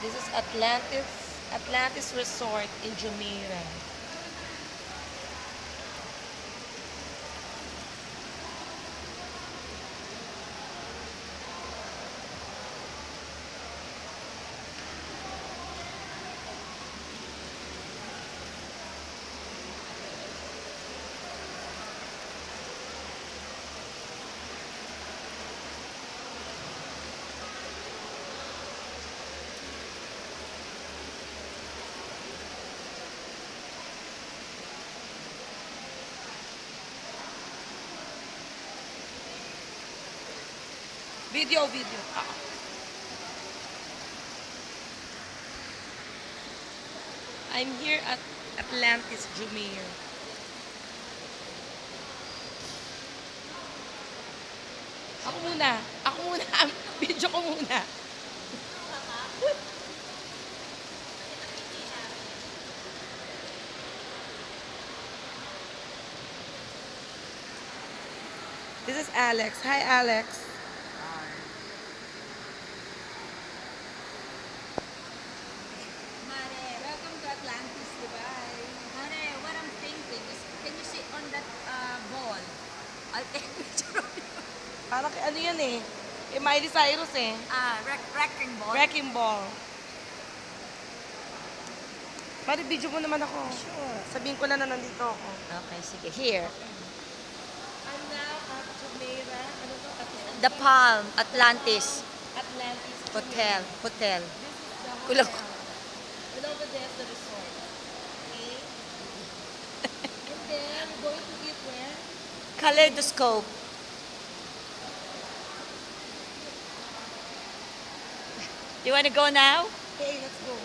This is Atlantis Resort in Jumeirah. Video. I'm here at Atlantis Jumeirah. Ako muna. Video ko muna. This is Alex. Hi, Alex. Welcome to Atlantis, Dubai. Mare, what I'm thinking is, can you sit on that ball? I'll take a picture of you. Parang ano yan eh. Miley Cyrus eh. Wrecking ball? Wrecking ball. Pwede video mo naman ako. Sure. Sabihin ko na nandito ako. Okay, sige. Here. I'm now at Jumeirah. Ano to? The Palm, Atlantis Atlantis Hotel. This is the Kulang. hotel. And over there's the resort. Okay? And then, we're going to eat where? Kaleidoscope. You want to go now? Okay, let's go.